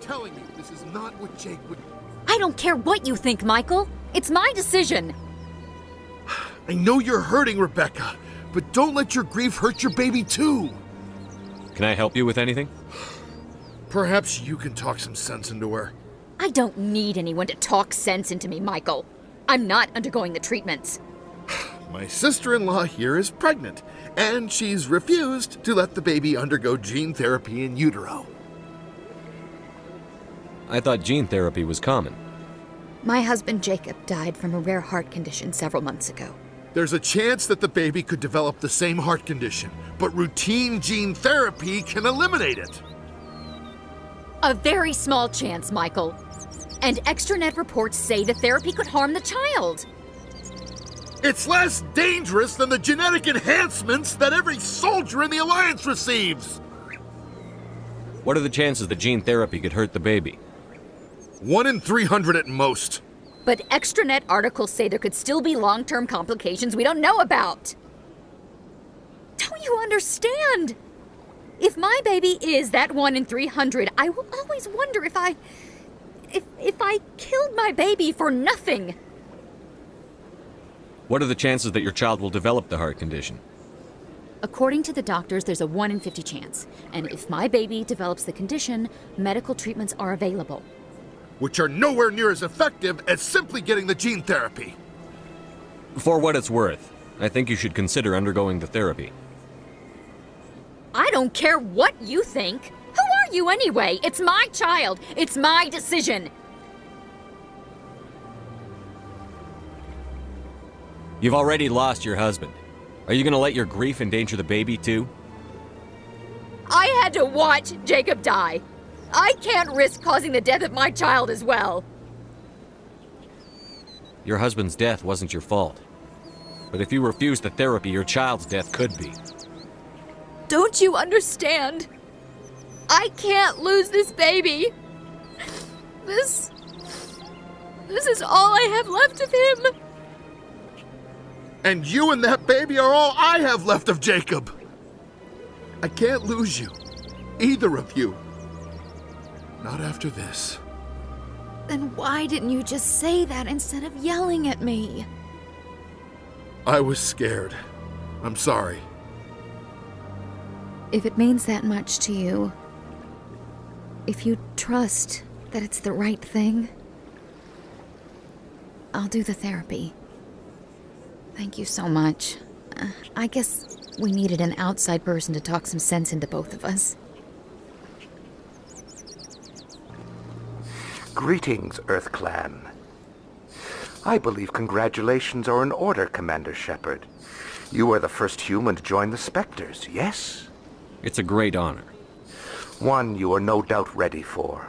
telling you, this is not what Jake would... I don't care what you think, Michael. It's my decision. I know you're hurting, Rebecca, but don't let your grief hurt your baby too. Can I help you with anything? Perhaps you can talk some sense into her. I don't need anyone to talk sense into me, Michael. I'm not undergoing the treatments. My sister-in-law here is pregnant, and she's refused to let the baby undergo gene therapy in utero. I thought gene therapy was common. My husband Jacob died from a rare heart condition several months ago. There's a chance that the baby could develop the same heart condition, but routine gene therapy can eliminate it. A very small chance, Michael. And extranet reports say the therapy could harm the child. It's less dangerous than the genetic enhancements that every soldier in the Alliance receives. What are the chances that gene therapy could hurt the baby? 1 in 300 at most. But extranet articles say there could still be long-term complications we don't know about. Don't you understand? If my baby is that 1 in 300, I will always wonder if I killed my baby for nothing. What are the chances that your child will develop the heart condition? According to the doctors, there's a 1 in 50 chance. And if my baby develops the condition, medical treatments are available. Which are nowhere near as effective as simply getting the gene therapy. For what it's worth, I think you should consider undergoing the therapy. I don't care what you think. Who are you anyway? It's my child. It's my decision. You've already lost your husband. Are you going to let your grief endanger the baby too? I had to watch Jacob die. I can't risk causing the death of my child as well. Your husband's death wasn't your fault. But if you refuse the therapy, your child's death could be. Don't you understand? I can't lose this baby. This is all I have left of him. And you and that baby are all I have left of Jacob. I can't lose you. Either of you. Not after this. Then why didn't you just say that instead of yelling at me? I was scared. I'm sorry. If it means that much to you, if you trust that it's the right thing, I'll do the therapy. Thank you so much. I guess we needed an outside person to talk some sense into both of us. Greetings, Earth Clan. I believe congratulations are in order, Commander Shepard. You are the first human to join the Spectres, yes? It's a great honor. One you are no doubt ready for.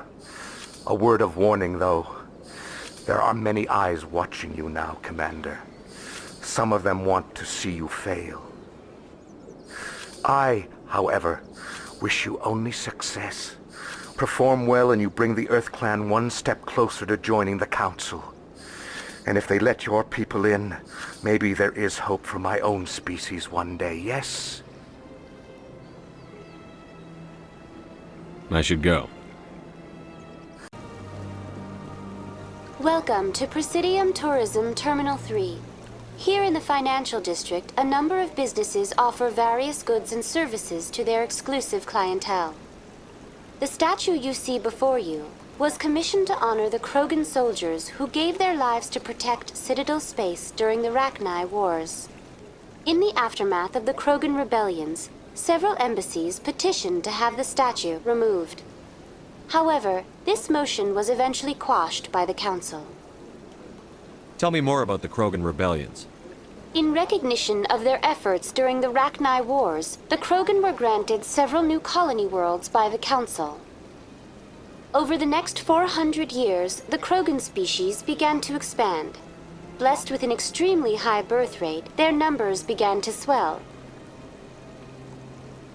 A word of warning, though. There are many eyes watching you now, Commander. Some of them want to see you fail. I, however, wish you only success. Perform well and you bring the Earth Clan one step closer to joining the Council. And if they let your people in, maybe there is hope for my own species one day, yes? I should go. Welcome to Presidium Tourism Terminal 3. Here in the financial district, a number of businesses offer various goods and services to their exclusive clientele. The statue you see before you was commissioned to honor the Krogan soldiers who gave their lives to protect Citadel space during the Rachni Wars. In the aftermath of the Krogan rebellions, several embassies petitioned to have the statue removed. However, this motion was eventually quashed by the Council. Tell me more about the Krogan rebellions. In recognition of their efforts during the Rachni Wars, the Krogan were granted several new colony worlds by the Council. Over the next 400 years, the Krogan species began to expand. Blessed with an extremely high birth rate, their numbers began to swell.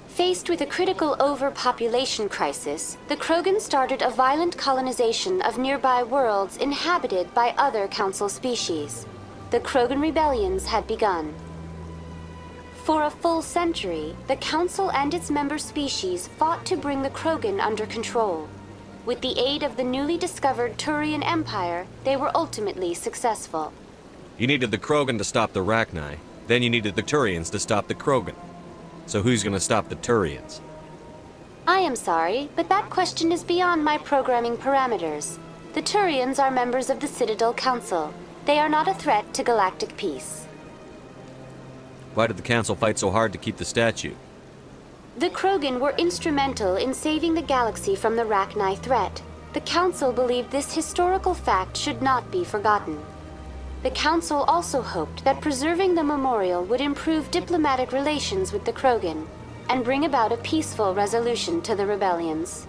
Faced with a critical overpopulation crisis, the Krogan started a violent colonization of nearby worlds inhabited by other Council species. The Krogan rebellions had begun. For a full century, the Council and its member species fought to bring the Krogan under control. With the aid of the newly discovered Turian Empire, they were ultimately successful. You needed the Krogan to stop the Rachni, then you needed the Turians to stop the Krogan. So who's gonna stop the Turians? I am sorry, but that question is beyond my programming parameters. The Turians are members of the Citadel Council. They are not a threat to galactic peace. Why did the Council fight so hard to keep the statue? The Krogan were instrumental in saving the galaxy from the Rachni threat. The Council believed this historical fact should not be forgotten. The Council also hoped that preserving the memorial would improve diplomatic relations with the Krogan and bring about a peaceful resolution to the rebellions.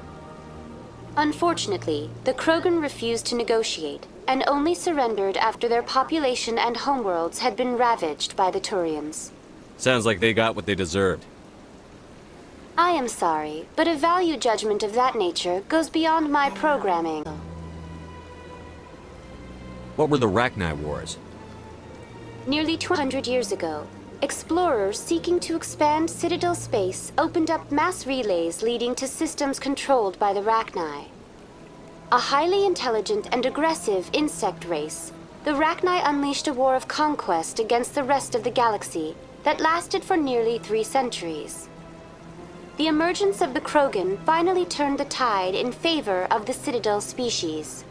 Unfortunately, the Krogan refused to negotiate and only surrendered after their population and homeworlds had been ravaged by the Turians. Sounds like they got what they deserved. I am sorry, but a value judgment of that nature goes beyond my programming. What were the Rachni Wars? Nearly 200 years ago, explorers seeking to expand Citadel space opened up mass relays leading to systems controlled by the Rachni. A highly intelligent and aggressive insect race, the Rachni unleashed a war of conquest against the rest of the galaxy that lasted for nearly 3 centuries. The emergence of the Krogan finally turned the tide in favor of the Citadel species.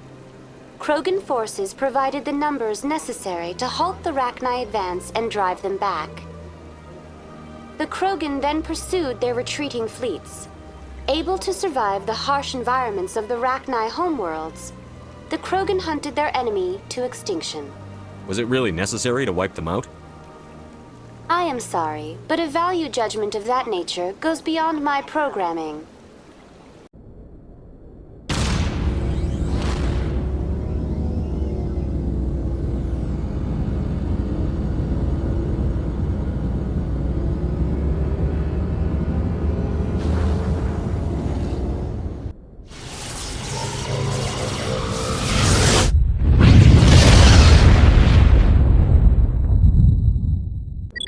Krogan forces provided the numbers necessary to halt the Rachni advance and drive them back. The Krogan then pursued their retreating fleets. Able to survive the harsh environments of the Rachni homeworlds, the Krogan hunted their enemy to extinction. Was it really necessary to wipe them out? I am sorry, but a value judgment of that nature goes beyond my programming.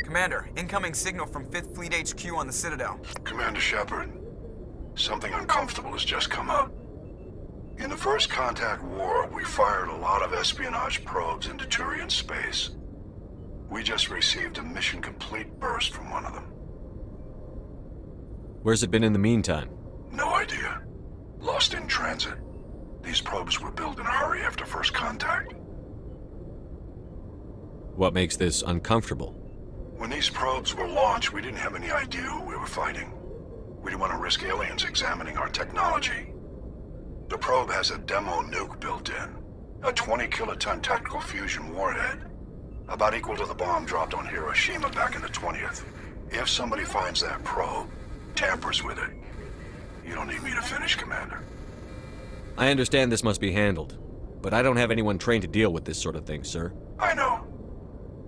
Commander, incoming signal from 5th Fleet HQ on the Citadel. Commander Shepard, something uncomfortable has just come up. In the First Contact War, we fired a lot of espionage probes into Turian space. We just received a mission complete burst from one of them. Where's it been in the meantime? No idea. Lost in transit. These probes were built in a hurry after First Contact. What makes this uncomfortable? When these probes were launched, we didn't have any idea who we were fighting. We didn't want to risk aliens examining our technology. The probe has a demo nuke built in. A 20-kiloton tactical fusion warhead. About equal to the bomb dropped on Hiroshima back in the 20th. If somebody finds that probe, tampers with it, you don't need me to finish, Commander. I understand this must be handled, but I don't have anyone trained to deal with this sort of thing, sir. I know.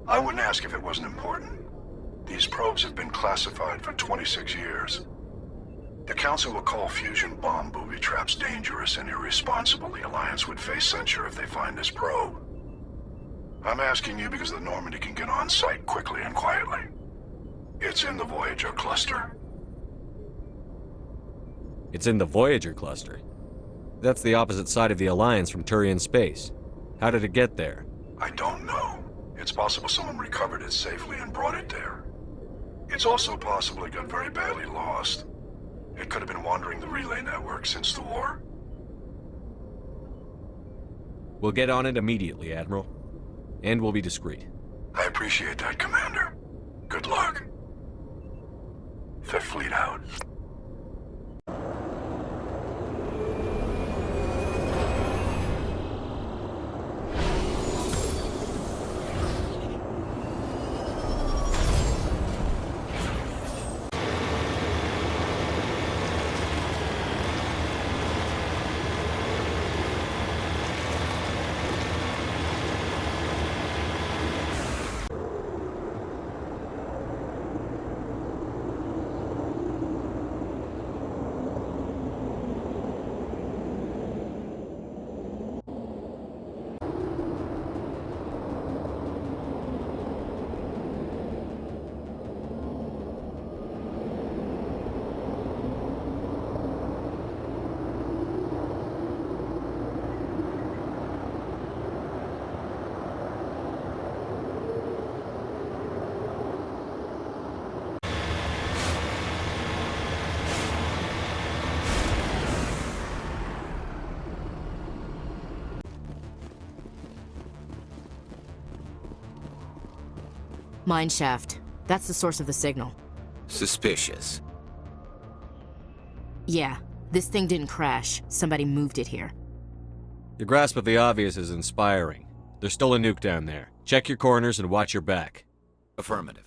I wouldn't ask if it wasn't important. These probes have been classified for 26 years. The Council will call fusion bomb booby traps dangerous and irresponsible. The Alliance would face censure if they find this probe. I'm asking you because the Normandy can get on site quickly and quietly. It's in the Voyager cluster. It's in the Voyager cluster. That's the opposite side of the Alliance from Turian space. How did it get there? I don't know. It's possible someone recovered it safely and brought it there. It's also possible it got very badly lost. It could have been wandering the relay network since the war. We'll get on it immediately, Admiral. And we'll be discreet. I appreciate that, Commander. Good luck. Fifth Fleet out. Mine shaft. That's the source of the signal. Suspicious. Yeah, this thing didn't crash. Somebody moved it here. Your grasp of the obvious is inspiring. There's still a nuke down there. Check your corners and watch your back. Affirmative.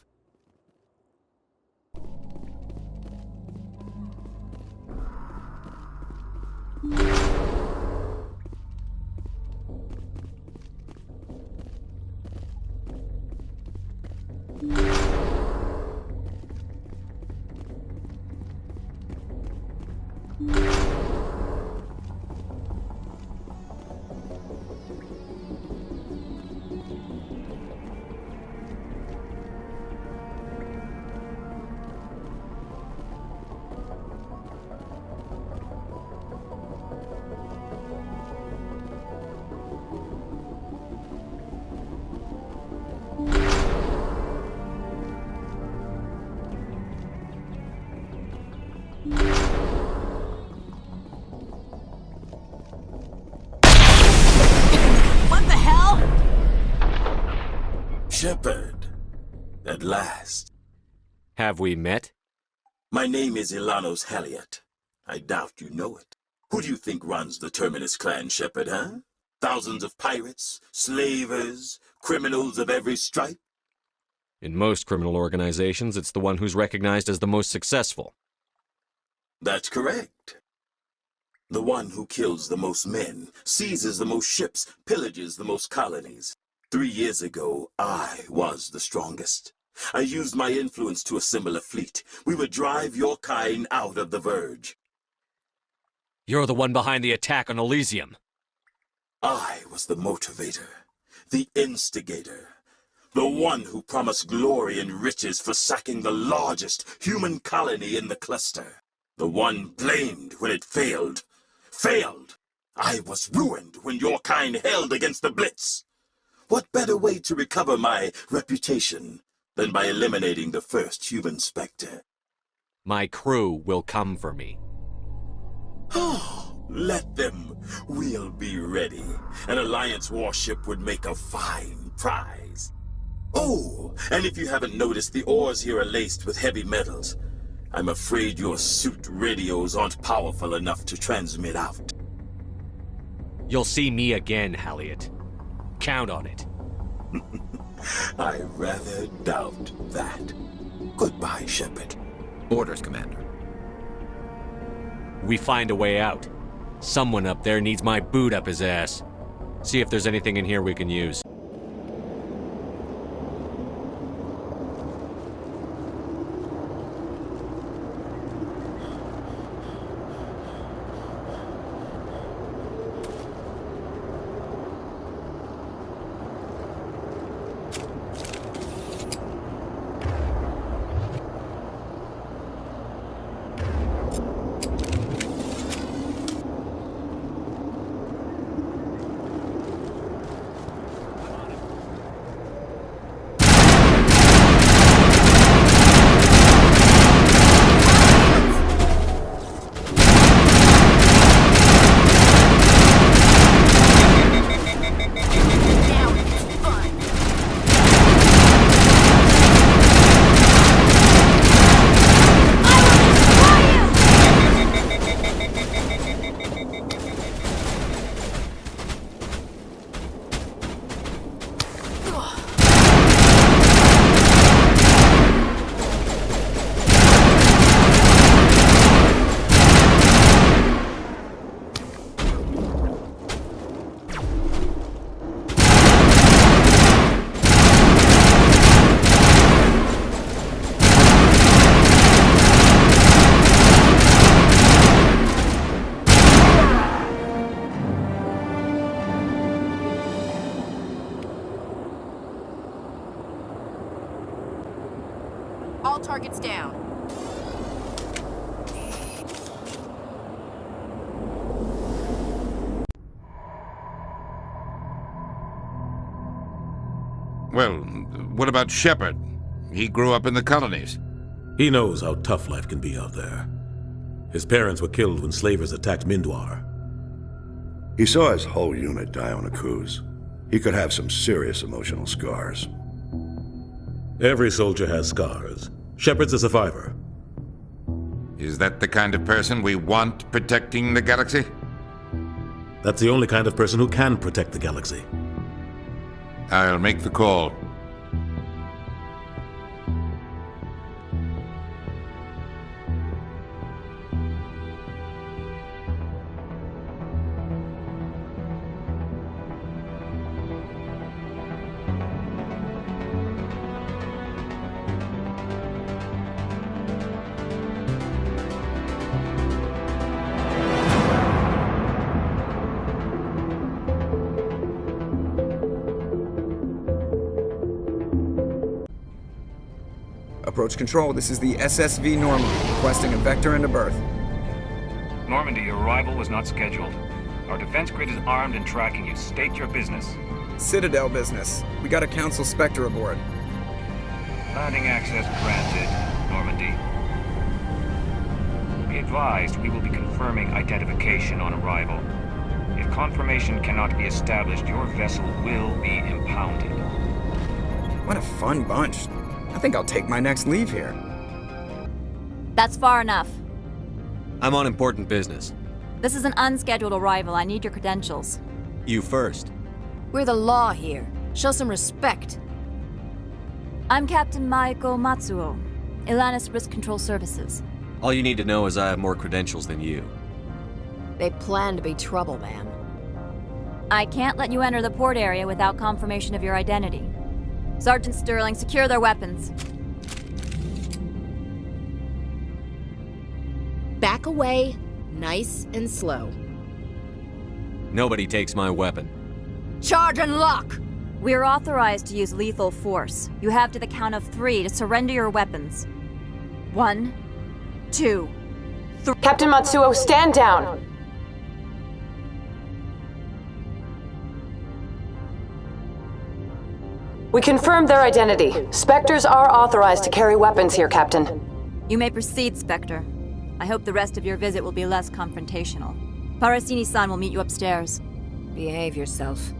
What the hell? Shepard, at last. Have we met? My name is Ilanos Halliot. I doubt you know it. Who do you think runs the Terminus clan, Shepard, huh? Thousands of pirates, slavers, criminals of every stripe? In most criminal organizations, it's the one who's recognized as the most successful. That's correct. The one who kills the most men, seizes the most ships, pillages the most colonies. 3 years ago, I was the strongest. I used my influence to assemble a fleet. We would drive your kind out of the Verge. You're the one behind the attack on Elysium. I was the motivator, the instigator, the one who promised glory and riches for sacking the largest human colony in the cluster. The one blamed when it failed. Failed! I was ruined when your kind held against the Blitz. What better way to recover my reputation than by eliminating the first human Spectre? My crew will come for me. Oh, let them. We'll be ready. An Alliance warship would make a fine prize. Oh, and if you haven't noticed, the ores here are laced with heavy metals. I'm afraid your suit radios aren't powerful enough to transmit out. You'll see me again, Halliot. Count on it. I rather doubt that. Goodbye, Shepard. Orders, Commander. We find a way out. Someone up there needs my boot up his ass. See if there's anything in here we can use. All targets down. Well, what about Shepard? He grew up in the colonies. He knows how tough life can be out there. His parents were killed when slavers attacked Mindwar. He saw his whole unit die on a cruise. He could have some serious emotional scars. Every soldier has scars. Shepard's a survivor. Is that the kind of person we want protecting the galaxy? That's the only kind of person who can protect the galaxy. I'll make the call. Approach control, this is the SSV Normandy, requesting a vector into berth. Normandy, your arrival was not scheduled. Our defense grid is armed and tracking you. State your business. Citadel business. We got a Council Spectre aboard. Landing access granted, Normandy. Be advised, we will be confirming identification on arrival. If confirmation cannot be established, your vessel will be impounded. What a fun bunch. I think I'll take my next leave here. That's far enough. I'm on important business. This is an unscheduled arrival. I need your credentials. You first. We're the law here. Show some respect. I'm Captain Maiko Matsuo, Ilanis Risk Control Services. All you need to know is I have more credentials than you. They plan to be trouble, man. I can't let you enter the port area without confirmation of your identity. Sergeant Sterling, secure their weapons. Back away, nice and slow. Nobody takes my weapon. Charge and lock! We're authorized to use lethal force. You have to the count of 3 to surrender your weapons. 1, 2, 3. Captain Matsuo, stand down! We confirmed their identity. Spectres are authorized to carry weapons here, Captain. You may proceed, Spectre. I hope the rest of your visit will be less confrontational. Parasini-san will meet you upstairs. Behave yourself.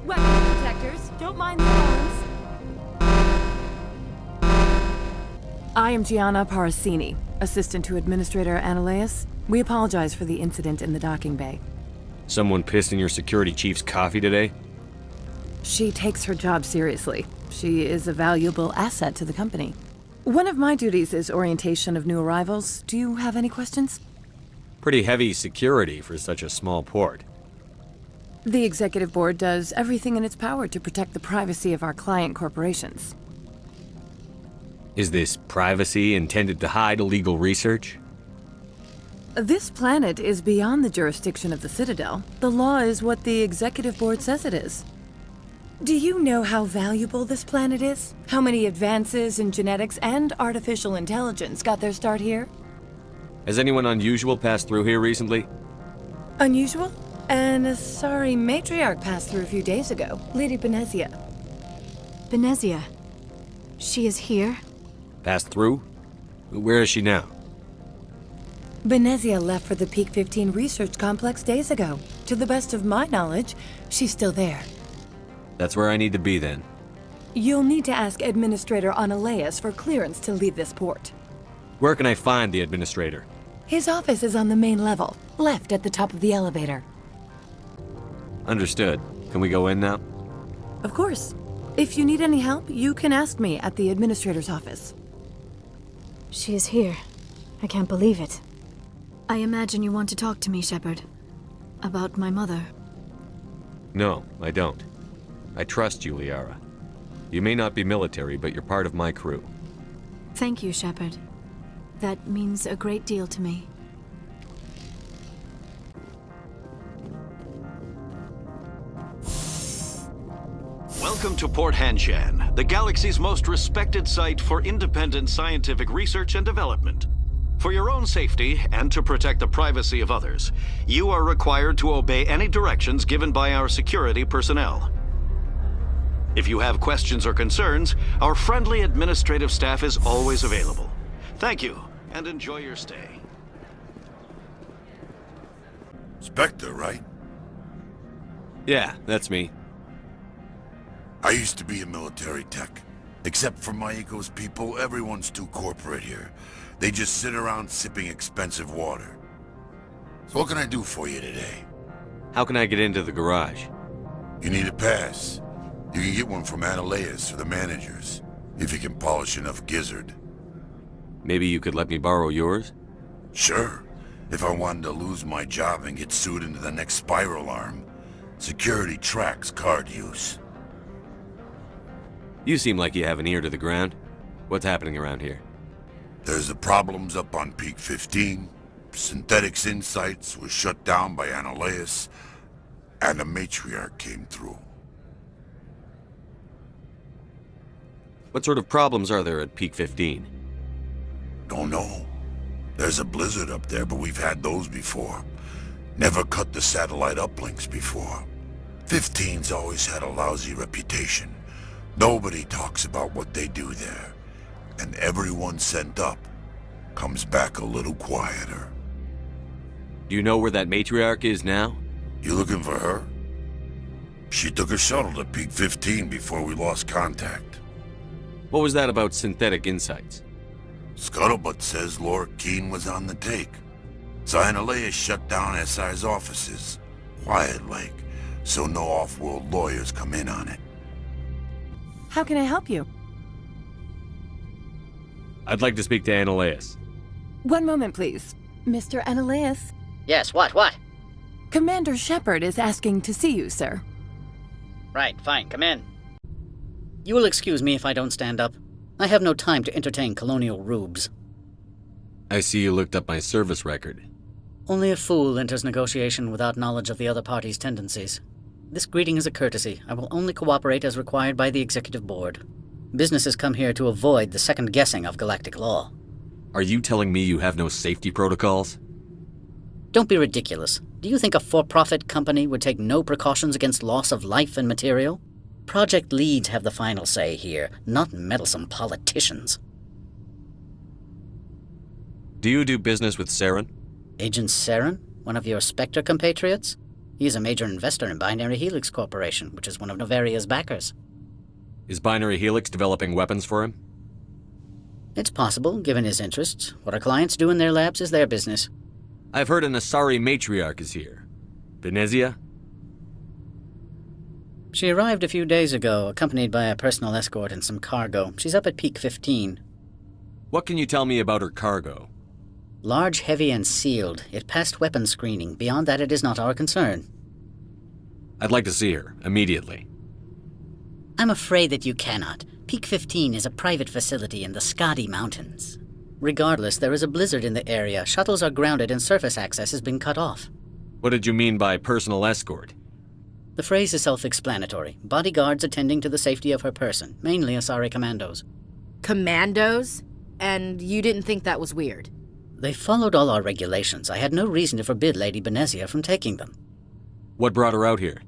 Weapon protectors, don't mind the alarms. I am Gianna Parasini, assistant to Administrator Ananias. We apologize for the incident in the docking bay. Someone pissed in your security chief's coffee today? She takes her job seriously. She is a valuable asset to the company. One of my duties is orientation of new arrivals. Do you have any questions? Pretty heavy security for such a small port. The executive board does everything in its power to protect the privacy of our client corporations. Is this privacy intended to hide illegal research? This planet is beyond the jurisdiction of the Citadel. The law is what the executive board says it is. Do you know how valuable this planet is? How many advances in genetics and artificial intelligence got their start here? Has anyone unusual passed through here recently? Unusual? And a sorry matriarch passed through a few days ago, Lady Benezia. Benezia? She is here? Passed through? Where is she now? Benezia left for the Peak 15 research complex days ago. To the best of my knowledge, she's still there. That's where I need to be then. You'll need to ask Administrator Ananias for clearance to leave this port. Where can I find the administrator? His office is on the main level, left at the top of the elevator. Understood. Can we go in now? Of course. If you need any help, you can ask me at the administrator's office. She is here. I can't believe it. I imagine you want to talk to me, Shepard. About my mother. No, I don't. I trust you, Liara. You may not be military, but you're part of my crew. Thank you, Shepard. That means a great deal to me. Welcome to Port Hanshan, the galaxy's most respected site for independent scientific research and development. For your own safety, and to protect the privacy of others, you are required to obey any directions given by our security personnel. If you have questions or concerns, our friendly administrative staff is always available. Thank you, and enjoy your stay. Spectre, right? Yeah, that's me. I used to be a military tech. Except for my eco's people, everyone's too corporate here. They just sit around sipping expensive water. So what can I do for you today? How can I get into the garage? You need a pass. You can get one from Ananias or the managers, if you can polish enough gizzard. Maybe you could let me borrow yours? Sure. If I wanted to lose my job and get sued into the next spiral arm, security tracks card use. You seem like you have an ear to the ground. What's happening around here? There's the problems up on Peak 15. Synthetics Insights was shut down by Ananias, and the matriarch came through. What sort of problems are there at Peak 15? Don't know. There's a blizzard up there, but we've had those before. Never cut the satellite uplinks before. 15's always had a lousy reputation. Nobody talks about what they do there. And everyone sent up comes back a little quieter. Do you know where that matriarch is now? You looking for her? She took a shuttle to Peak 15 before we lost contact. What was that about Synthetic Insights? Scuttlebutt says Laura Keene was on the take. Ananias shut down SI's offices, quiet-like, so no off-world lawyers come in on it. How can I help you? I'd like to speak to Ananias. One moment, please. Mr. Ananias? Yes, what? Commander Shepard is asking to see you, sir. Right, fine, come in. You will excuse me if I don't stand up. I have no time to entertain colonial rubes. I see you looked up my service record. Only a fool enters negotiation without knowledge of the other party's tendencies. This greeting is a courtesy. I will only cooperate as required by the Executive Board. Businesses come here to avoid the second guessing of galactic law. Are you telling me you have no safety protocols? Don't be ridiculous. Do you think a for-profit company would take no precautions against loss of life and material? Project leads have the final say here, not meddlesome politicians. Do you do business with Saren? Agent Saren? One of your Spectre compatriots? He is a major investor in Binary Helix Corporation, which is one of Novaria's backers. Is Binary Helix developing weapons for him? It's possible, given his interests. What our clients do in their labs is their business. I've heard an Asari matriarch is here. Venezia? She arrived a few days ago, accompanied by a personal escort and some cargo. She's up at Peak 15. What can you tell me about her cargo? Large, heavy, and sealed. It passed weapons screening. Beyond that, it is not our concern. I'd like to see her, immediately. I'm afraid that you cannot. Peak 15 is a private facility in the Skadi Mountains. Regardless, there is a blizzard in the area. Shuttles are grounded and surface access has been cut off. What did you mean by personal escort? The phrase is self-explanatory. Bodyguards attending to the safety of her person, mainly Asari commandos. Commandos? And you didn't think that was weird? They followed all our regulations. I had no reason to forbid Lady Benezia from taking them. What brought her out here?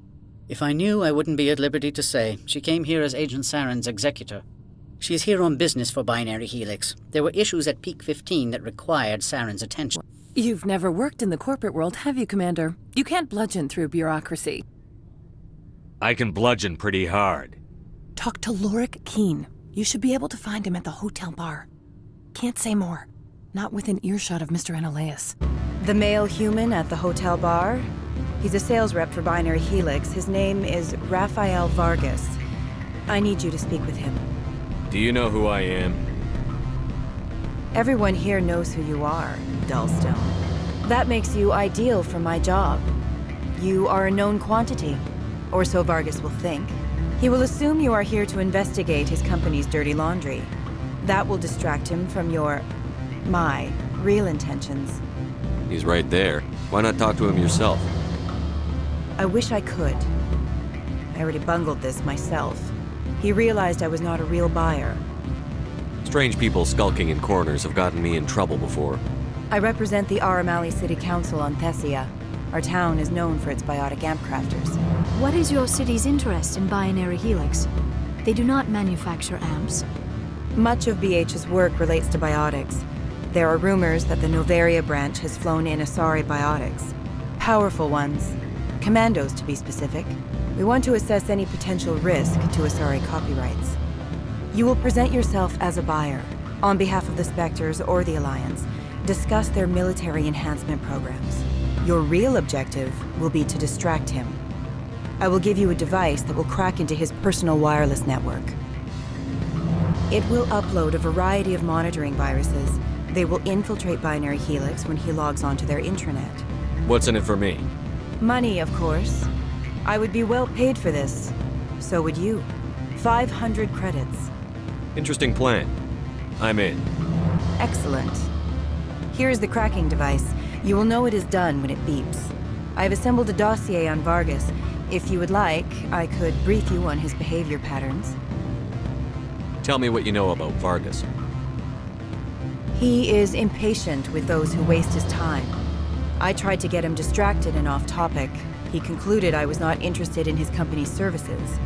If I knew, I wouldn't be at liberty to say. She came here as Agent Saren's executor. She is here on business for Binary Helix. There were issues at Peak 15 that required Saren's attention. You've never worked in the corporate world, have you, Commander? You can't bludgeon through bureaucracy. I can bludgeon pretty hard. Talk to Lorik Keene. You should be able to find him at the hotel bar. Can't say more. Not within earshot of Mr. Ananias. The male human at the hotel bar? He's a sales rep for Binary Helix. His name is Rafael Vargas. I need you to speak with him. Do you know who I am? Everyone here knows who you are, Dullstone. That makes you ideal for my job. You are a known quantity, or so Vargas will think. He will assume you are here to investigate his company's dirty laundry. That will distract him from my real intentions. He's right there. Why not talk to him yourself? I wish I could. I already bungled this myself. He realized I was not a real buyer. Strange people skulking in corners have gotten me in trouble before. I represent the Aramali City Council on Thessia. Our town is known for its biotic amp crafters. What is your city's interest in Binary Helix? They do not manufacture amps. Much of BH's work relates to biotics. There are rumors that the Novaria branch has flown in Asari biotics. Powerful ones. Commandos, to be specific. We want to assess any potential risk to Asari copyrights. You will present yourself as a buyer, on behalf of the Spectres or the Alliance, discuss their military enhancement programs. Your real objective will be to distract him. I will give you a device that will crack into his personal wireless network. It will upload a variety of monitoring viruses. They will infiltrate Binary Helix when he logs onto their intranet. What's in it for me? Money, of course. I would be well paid for this. So would you. 500 credits. Interesting plan. I'm in. Excellent. Here is the cracking device. You will know it is done when it beeps. I have assembled a dossier on Vargas. If you would like, I could brief you on his behavior patterns. Tell me what you know about Vargas. He is impatient with those who waste his time. I tried to get him distracted and off topic. He concluded I was not interested in his company's services.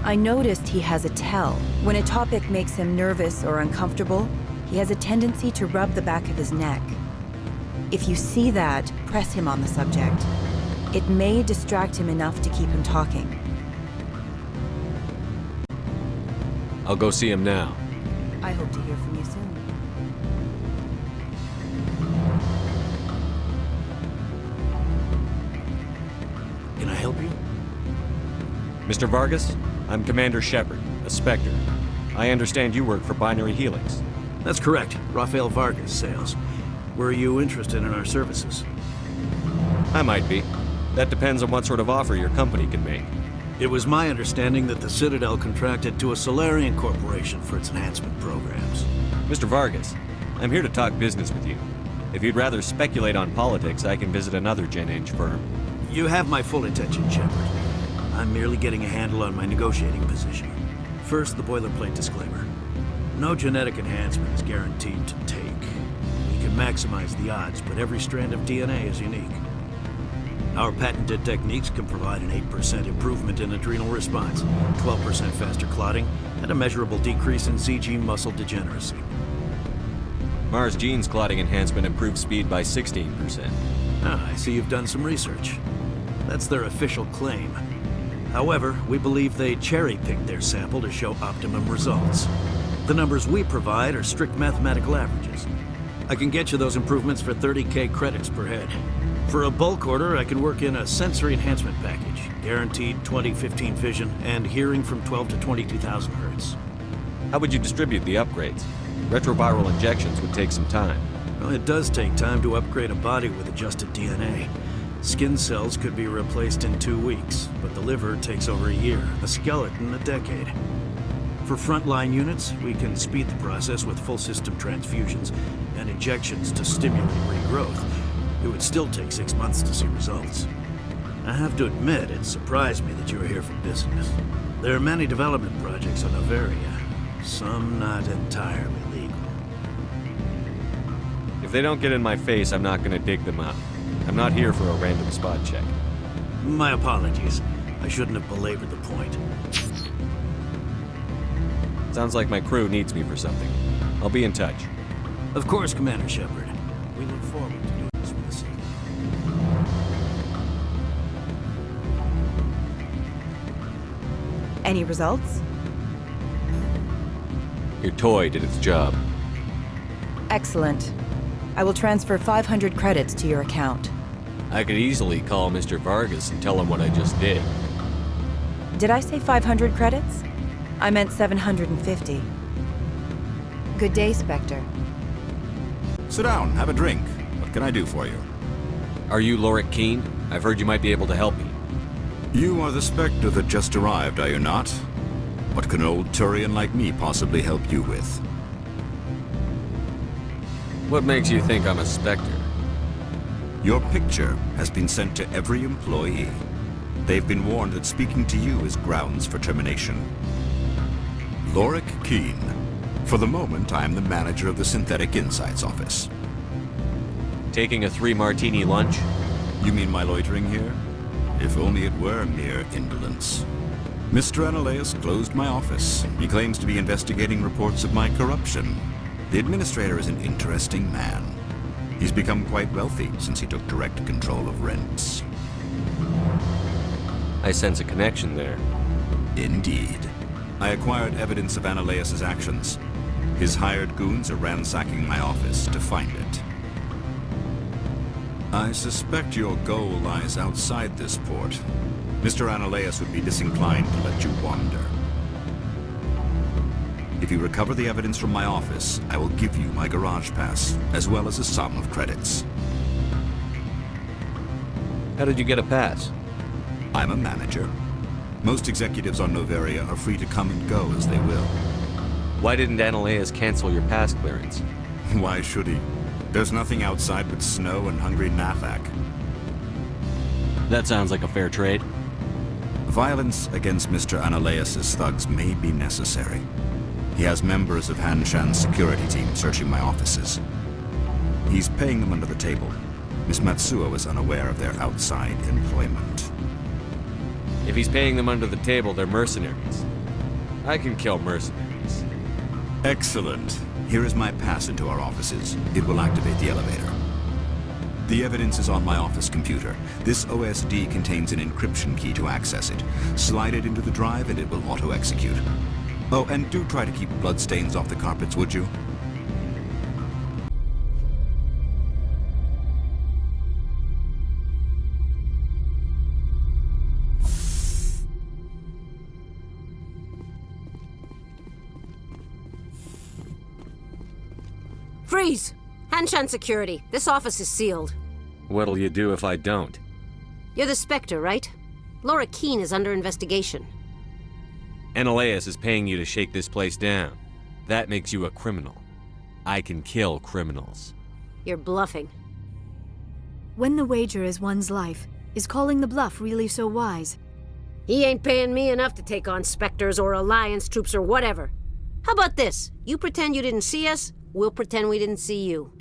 I noticed he has a tell. When a topic makes him nervous or uncomfortable, he has a tendency to rub the back of his neck. If you see that, press him on the subject. It may distract him enough to keep him talking. I'll go see him now. I hope to hear from you soon. Can I help you? Mr. Vargas, I'm Commander Shepard, a Spectre. I understand you work for Binary Helix. That's correct. Rafael Vargas, sales. Were you interested in our services? I might be. That depends on what sort of offer your company can make. It was my understanding that the Citadel contracted to a Solarian corporation for its enhancement programs. Mr. Vargas, I'm here to talk business with you. If you'd rather speculate on politics, I can visit another Gen Eng firm. You have my full attention, Shepard. I'm merely getting a handle on my negotiating position. First, the boilerplate disclaimer. No genetic enhancement is guaranteed to take. We can maximize the odds, but every strand of DNA is unique. Our patented techniques can provide an 8% improvement in adrenal response, 12% faster clotting, and a measurable decrease in CG muscle degeneracy. Mars Gene's clotting enhancement improves speed by 16%. Ah, I see you've done some research. That's their official claim. However, we believe they cherry-picked their sample to show optimum results. The numbers we provide are strict mathematical averages. I can get you those improvements for 30K credits per head. For a bulk order, I can work in a sensory enhancement package, guaranteed 20/15 vision, and hearing from 12 to 22,000 hertz. How would you distribute the upgrades? Retroviral injections would take some time. Well, it does take time to upgrade a body with adjusted DNA. Skin cells could be replaced in 2 weeks, but the liver takes over a year, the skeleton a decade. For frontline units, we can speed the process with full system transfusions and injections to stimulate regrowth. It would still take 6 months to see results. I have to admit, it surprised me that you were here for business. There are many development projects on Noveria, some not entirely legal. If they don't get in my face, I'm not going to dig them up. I'm not here for a random spot check. My apologies. I shouldn't have belabored the point. Sounds like my crew needs me for something. I'll be in touch. Of course, Commander Shepard. We look forward to doing this with the Citadel. Any results? Your toy did its job. Excellent. I will transfer 500 credits to your account. I could easily call Mr. Vargas and tell him what I just did. Did I say 500 credits? I meant 750. Good day, Spectre. Sit down, have a drink. What can I do for you? Are you Lorik Keen? I've heard you might be able to help me. You are the Spectre that just arrived, are you not? What can an old Turian like me possibly help you with? What makes you think I'm a Spectre? Your picture has been sent to every employee. They've been warned that speaking to you is grounds for termination. Lorik Keen. For the moment, I am the manager of the Synthetic Insights office. Taking a 3-martini lunch? You mean my loitering here? If only it were mere indolence. Mr. Analeus closed my office. He claims to be investigating reports of my corruption. The administrator is an interesting man. He's become quite wealthy since he took direct control of rents. I sense a connection there. Indeed. I acquired evidence of Ananias's actions. His hired goons are ransacking my office to find it. I suspect your goal lies outside this port. Mr. Ananias would be disinclined to let you wander. If you recover the evidence from my office, I will give you my garage pass, as well as a sum of credits. How did you get a pass? I'm a manager. Most executives on Noveria are free to come and go as they will. Why didn't Ananias cancel your pass clearance? Why should he? There's nothing outside but snow and hungry Nathak. That sounds like a fair trade. Violence against Mr. Ananias' thugs may be necessary. He has members of Hanshan's security team searching my offices. He's paying them under the table. Miss Matsuo is unaware of their outside employment. If he's paying them under the table, they're mercenaries. I can kill mercenaries. Excellent. Here is my pass into our offices. It will activate the elevator. The evidence is on my office computer. This OSD contains an encryption key to access it. Slide it into the drive and it will auto-execute. Oh, and do try to keep bloodstains off the carpets, would you? Freeze! Hanshan Security. This office is sealed. What'll you do if I don't? You're the Spectre, right? Laura Keene is under investigation. Ananias is paying you to shake this place down. That makes you a criminal. I can kill criminals. You're bluffing. When the wager is one's life, is calling the bluff really so wise? He ain't paying me enough to take on Spectres or Alliance troops or whatever. How about this? You pretend you didn't see us, we'll pretend we didn't see you.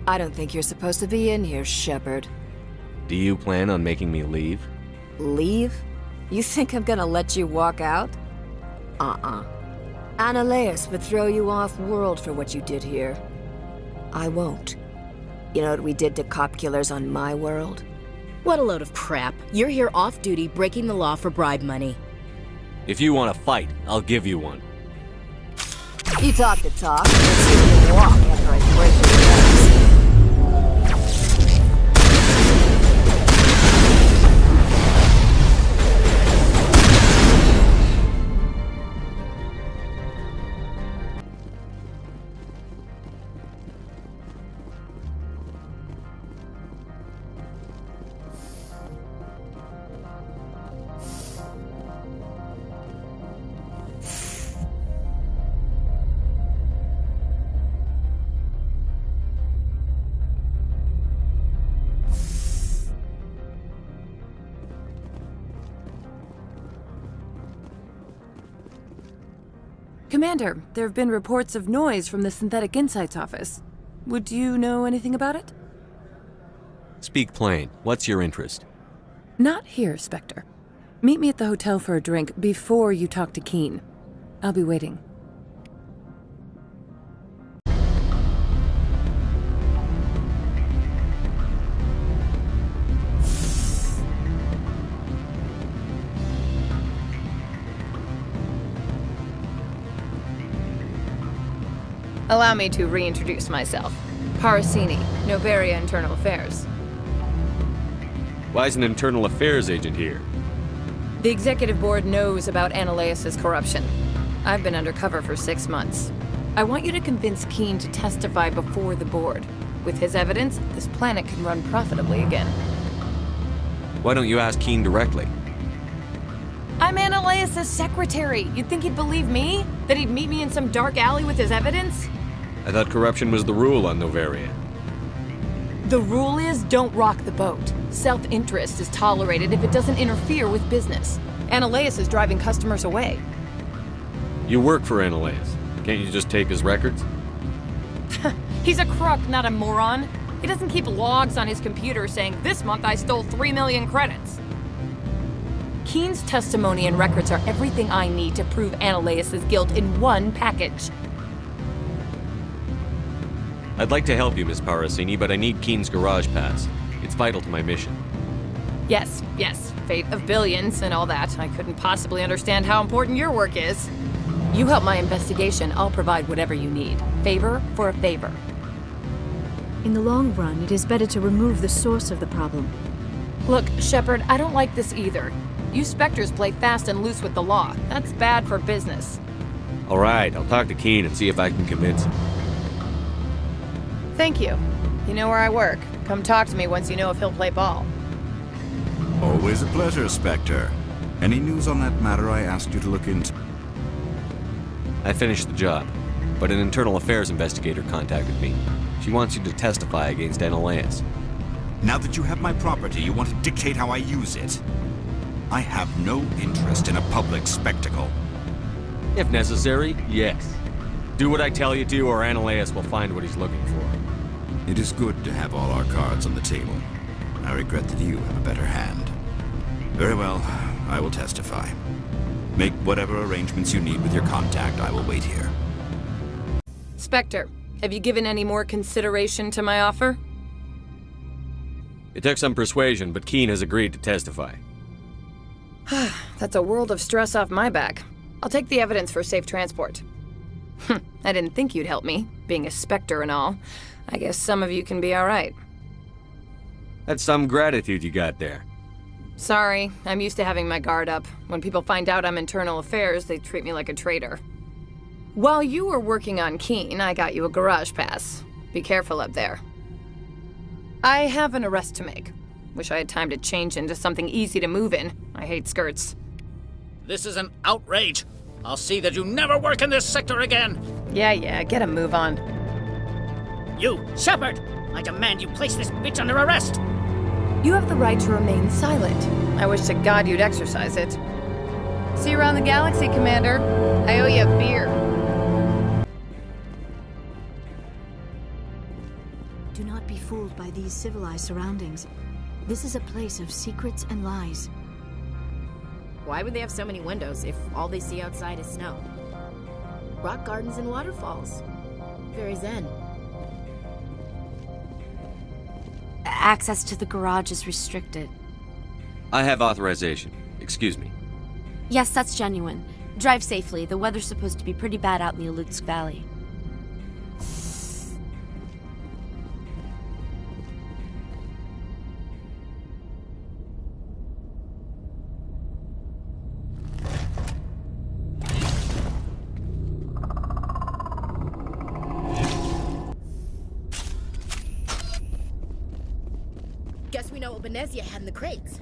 I don't think you're supposed to be in here, Shepard. Do you plan on making me leave? Leave? You think I'm gonna let you walk out? Ananias would throw you off-world for what you did here. I won't. You know what we did to cop killers on my world? What a load of crap. You're here off-duty breaking the law for bribe money. If you want to fight, I'll give you one. You talk the talk, let's see if you can walk after I break your legs. Commander, there have been reports of noise from the Synthetic Insights office. Would you know anything about it? Speak plain. What's your interest? Not here, Spectre. Meet me at the hotel for a drink before you talk to Keene. I'll be waiting. Allow me to reintroduce myself. Parasini, Noveria Internal Affairs. Why is an internal affairs agent here? The executive board knows about Ananias' corruption. I've been undercover for 6 months. I want you to convince Keene to testify before the board. With his evidence, this planet can run profitably again. Why don't you ask Keene directly? I'm Ananias' secretary. You'd think he'd believe me? That he'd meet me in some dark alley with his evidence? I thought corruption was the rule on Novaria. The rule is don't rock the boat. Self-interest is tolerated if it doesn't interfere with business. Analeas is driving customers away. You work for Analeas. Can't you just take his records? He's a crook, not a moron. He doesn't keep logs on his computer saying, this month I stole 3 million credits. Keen's testimony and records are everything I need to prove Analeas' guilt in one package. I'd like to help you, Miss Parasini, but I need Keen's garage pass. It's vital to my mission. Yes, fate of billions and all that. I couldn't possibly understand how important your work is. You help my investigation, I'll provide whatever you need. Favor for a favor. In the long run, it is better to remove the source of the problem. Look, Shepard, I don't like this either. You Spectres play fast and loose with the law. That's bad for business. All right, I'll talk to Keen and see if I can convince him. Thank you. You know where I work. Come talk to me once you know if he'll play ball. Always a pleasure, Spectre. Any news on that matter I asked you to look into? I finished the job, but an internal affairs investigator contacted me. She wants you to testify against Analeas. Now that you have my property, you want to dictate how I use it. I have no interest in a public spectacle. If necessary, yes. Do what I tell you to, or Analeas will find what he's looking for. It is good to have all our cards on the table. I regret that you have a better hand. Very well, I will testify. Make whatever arrangements you need with your contact. I will wait here. Spectre, have you given any more consideration to my offer? It took some persuasion, but Keen has agreed to testify. That's a world of stress off my back. I'll take the evidence for safe transport. I didn't think you'd help me, being a Spectre and all. I guess some of you can be all right. That's some gratitude you got there. Sorry, I'm used to having my guard up. When people find out I'm internal affairs, they treat me like a traitor. While you were working on Keen, I got you a garage pass. Be careful up there. I have an arrest to make. Wish I had time to change into something easy to move in. I hate skirts. This is an outrage. I'll see that you never work in this sector again. Yeah, get a move on. You, Shepard! I demand you place this bitch under arrest! You have the right to remain silent. I wish to God you'd exercise it. See you around the galaxy, Commander. I owe you a beer. Do not be fooled by these civilized surroundings. This is a place of secrets and lies. Why would they have so many windows if all they see outside is snow? Rock gardens and waterfalls. Very zen. Access to the garage is restricted. I have authorization. Excuse me. Yes, that's genuine. Drive safely. The weather's supposed to be pretty bad out in the Alutsk Valley. Guess we know what Benezia had in the crates.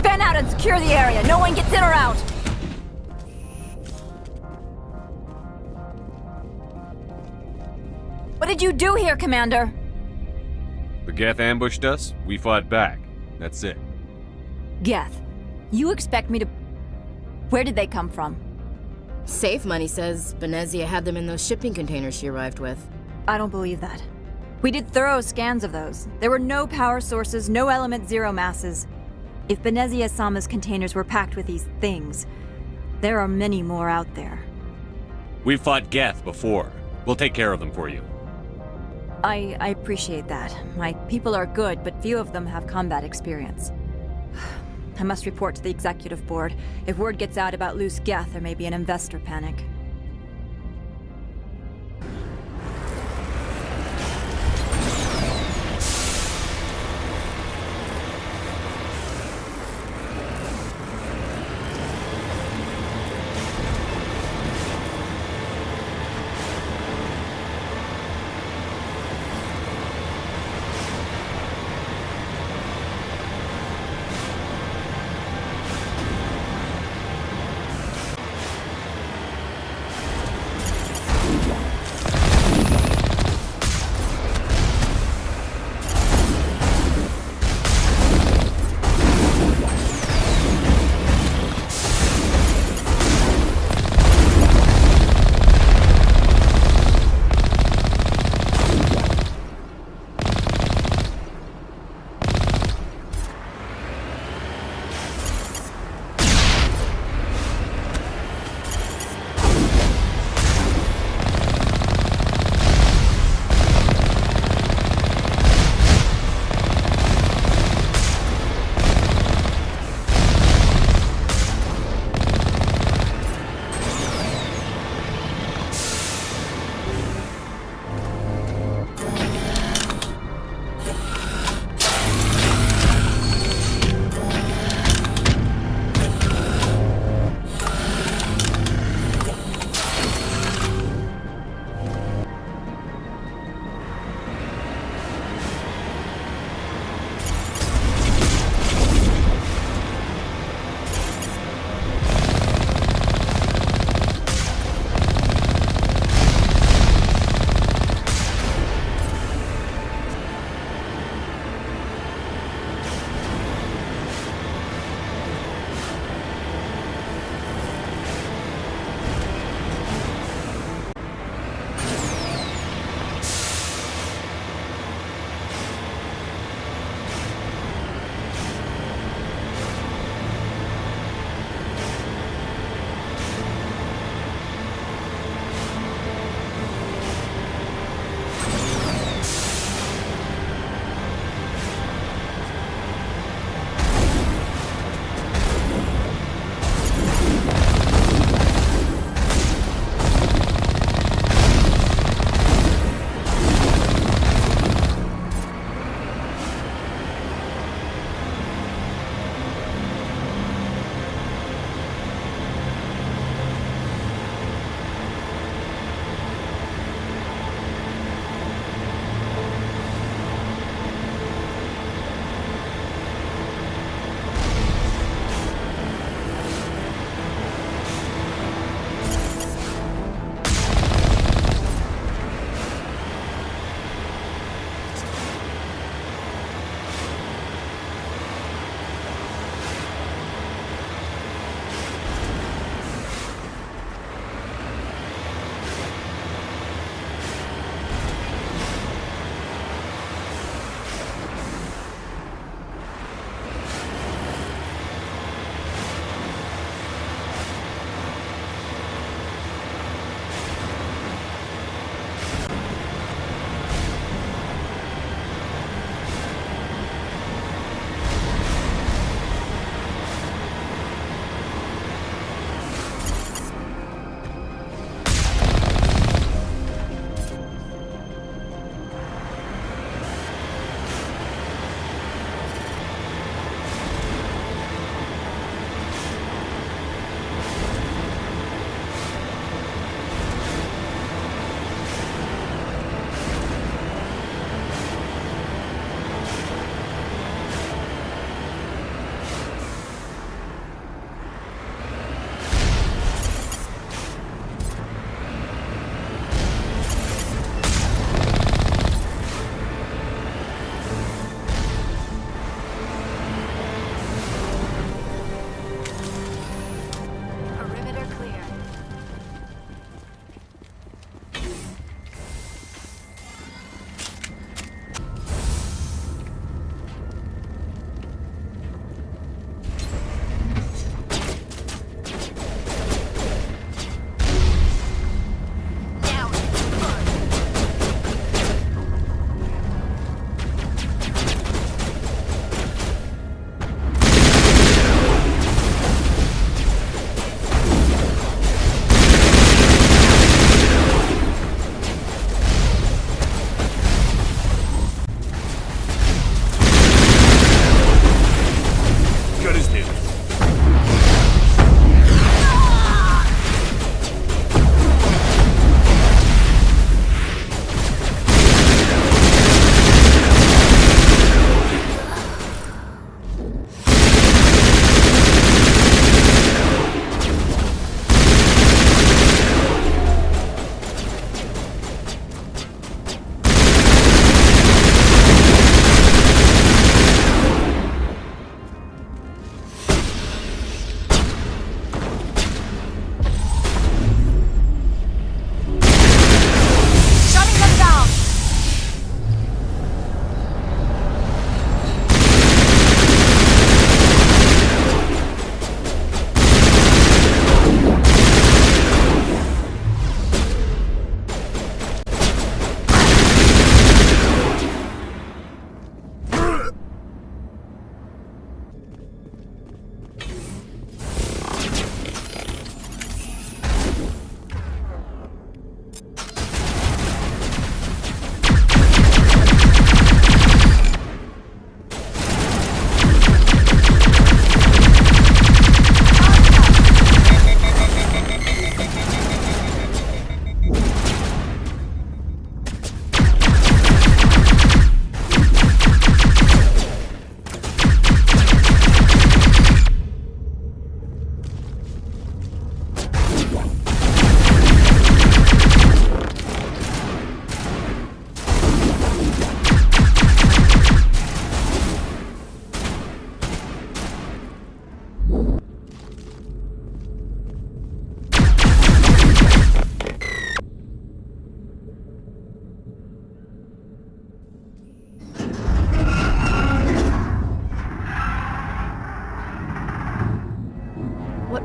Fan out and secure the area. No one gets in or out. What did you do here, Commander? The Geth ambushed us. We fought back. That's it. Geth, you expect me to... Where did they come from? Safe Money says Benezia had them in those shipping containers she arrived with. I don't believe that. We did thorough scans of those. There were no power sources, no element zero masses. If Benezia-sama's containers were packed with these things, there are many more out there. We've fought Geth before. We'll take care of them for you. I appreciate that. My people are good, but few of them have combat experience. I must report to the executive board. If word gets out about loose Geth, there may be an investor panic.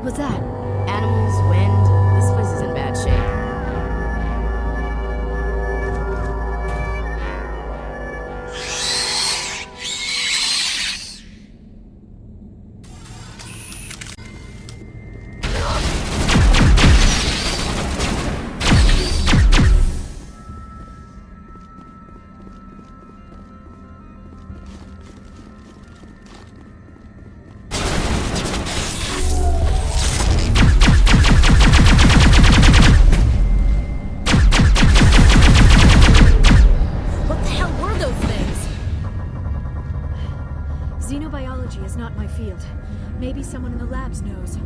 was that? Animals, wind. This place is in bad shape. Xenobiology is not my field. Maybe someone in the labs knows.